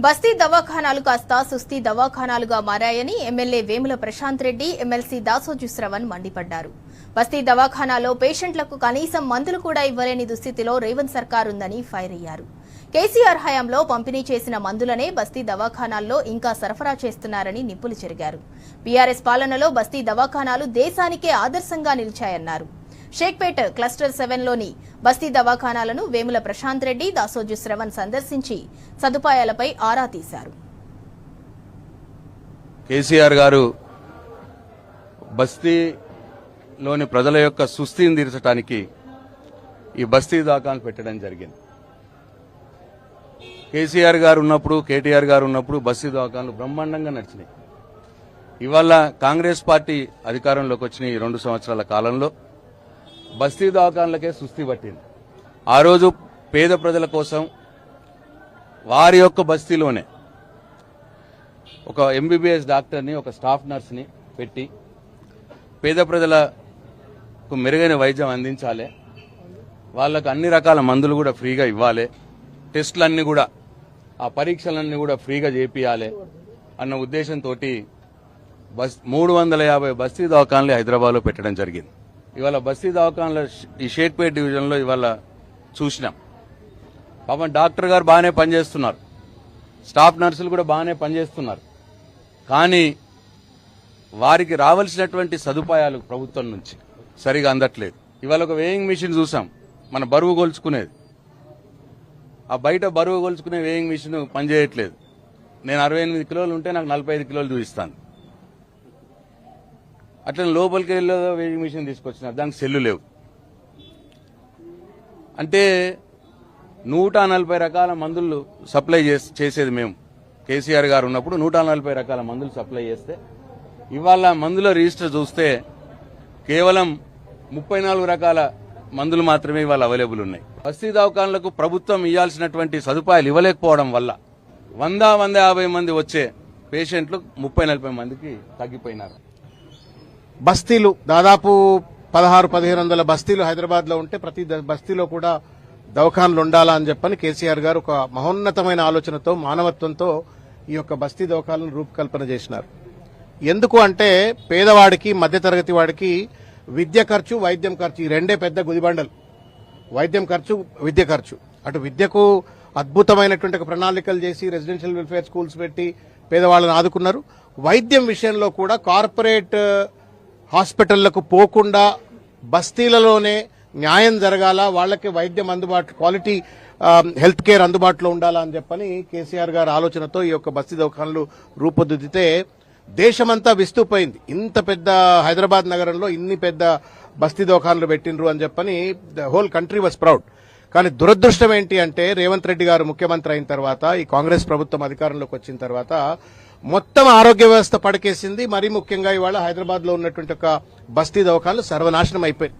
బస్తీ దవాఖానాలు కాస్త సుస్థి దవాఖానాలుగా మారాయని ఎమ్మెల్యే వేముల ప్రశాంత్ రెడ్డి, ఎమ్మెల్సీ దాసోజు శ్రవణ్ మండిపడ్డారు. బస్తీ దవాఖానాలో పేషెంట్లకు కనీసం మందులు కూడా ఇవ్వలేని దుస్థితిలో రేవంత్ సర్కార్ ఉందని ఫైర్ అయ్యారు. కేసీఆర్ హయాంలో పంపిణీ చేసిన మందులనే బస్తీ దవాఖానాల్లో ఇంకా సరఫరా చేస్తున్నారని నిప్పులు చెరిగారు. బీఆర్ఎస్ పాలనలో బస్తీ దవాఖానాలు దేశానికే ఆదర్శంగా నిలిచాయన్నారు. షేక్పేట్ క్లస్టర్ 7లోని బస్తీ దవాఖానాలను వేముల ప్రశాంత్ రెడ్డి, దాసోజు శ్రవణ్ సందర్శించి సదుపాయాలపై ఆరా తీశారు. కేసీఆర్ గారు బస్తీలోని ప్రజల యొక్క సుస్థితిని తీర్చడానికి ఈ బస్తీ దవాఖానాలు పెట్టడం జరిగింది. కేసీఆర్ గారు ఉన్నప్పుడు, కేటీఆర్ గారు ఉన్నప్పుడు బస్తీ దవాఖానాలు బ్రహ్మాండంగా నడిచినాయి. ఇవాళ కాంగ్రెస్ పార్టీ అధికారంలోకి వచ్చిన ఈ 2 సంవత్సరాల కాలంలో బస్తీ దవాఖానాలకే సుస్థి పట్టింది. ఆ రోజు పేద ప్రజల కోసం వారి యొక్క బస్తీలోనే ఒక ఎంబీబీఎస్ డాక్టర్ని, ఒక స్టాఫ్ నర్స్ని పెట్టి పేద ప్రజలకు మెరుగైన వైద్యం అందించాలి, వాళ్ళకు అన్ని రకాల మందులు కూడా ఫ్రీగా ఇవ్వాలి, టెస్టులన్నీ కూడా ఆ పరీక్షలన్నీ కూడా ఫ్రీగా చేపియాలి అన్న ఉద్దేశంతో 350 బస్తీ దవాఖానాలు హైదరాబాద్లో పెట్టడం జరిగింది. ఇవాళ బస్తీ దవాఖానాల ఈ షేక్పేట్ డివిజన్లో ఇవాళ చూసినాం. పాపం డాక్టర్ గారు బాగానే పనిచేస్తున్నారు, స్టాఫ్ నర్సులు కూడా బాగానే పనిచేస్తున్నారు. కానీ వారికి రావాల్సినటువంటి సదుపాయాలు ప్రభుత్వం నుంచి సరిగా అందట్లేదు. ఇవాళ ఒక వేయింగ్ మిషన్ చూసాం, మన బరువు కొలుచుకునేది. ఆ బయట బరువు కొలుచుకునే వేయింగ్ మిషన్ పనిచేయట్లేదు. నేను 68 కిలోలు ఉంటే నాకు 45 కిలోలు చూపిస్తాను. అట్లా లోపలికి వెళ్ళి వేయింగ్ మిషన్ తీసుకొచ్చిన దానికి సెల్లు లేవు. అంటే 140 రకాల మందులు సప్లై చేసేది మేము కేసీఆర్ గారు ఉన్నప్పుడు 140 రకాల మందులు సప్లై చేస్తే ఇవాళ మందుల రిజిస్టర్ చూస్తే కేవలం 34 రకాల మందులు మాత్రమే ఇవాళ అవైలబుల్ ఉన్నాయి. బస్తీ దవాఖానాలకు ప్రభుత్వం ఇవ్వాల్సినటువంటి సదుపాయాలు ఇవ్వలేకపోవడం వల్ల 100-150 మంది వచ్చే పేషెంట్లు 30-40 మందికి తగ్గిపోయినారు. బస్తీలు దాదాపు 1600-1500 బస్తీలు హైదరాబాద్ లో ఉంటే ప్రతి బస్తీలో కూడా దవాఖానాలు ఉండాలా అని చెప్పని కేసీఆర్ గారు ఒక మహోన్నతమైన ఆలోచనతో, మానవత్వంతో ఈ యొక్క బస్తీ దవాఖానాలను రూపకల్పన చేసినారు. ఎందుకు అంటే పేదవాడికి, మధ్యతరగతి వాడికి విద్య ఖర్చు, వైద్యం ఖర్చు, ఈ రెండే పెద్ద గుదిబండలు. వైద్యం ఖర్చు, విద్య ఖర్చు. అటు విద్యకు అద్భుతమైనటువంటి ఒక ప్రణాళికలు చేసి రెసిడెన్షియల్ వెల్ఫేర్ స్కూల్స్ పెట్టి పేదవాళ్ళని ఆదుకున్నారు. వైద్యం విషయంలో కూడా కార్పొరేట్ హాస్పిటళ్లకు పోకుండా బస్తీలలోనే న్యాయం జరగాల, వాళ్ళకి వైద్యం అందుబాటు, క్వాలిటీ హెల్త్ కేర్ అందుబాటులో ఉండాలా అని చెప్పని కేసీఆర్ గారి ఆలోచనతో ఈ యొక్క బస్తీ దవాఖానాలు రూపొందితే దేశమంతా విస్తుపోయింది. ఇంత పెద్ద హైదరాబాద్ నగరంలో ఇన్ని పెద్ద బస్తీ దవాఖానాలు పెట్టిండ్రు అని చెప్పని the whole country was proud. కానీ దురదృష్టం ఏంటి అంటే రేవంత్ రెడ్డి గారు ముఖ్యమంత్రి అయిన తర్వాత, ఈ కాంగ్రెస్ ప్రభుత్వం అధికారంలోకి వచ్చిన తర్వాత మొత్తం ఆరోగ్య వ్యవస్థ పడకేసింది. మరీ ముఖ్యంగా ఇవాళ హైదరాబాద్ లో ఉన్నటువంటి ఒక బస్తీ దవాఖానాలు సర్వనాశనం అయిపోయింది.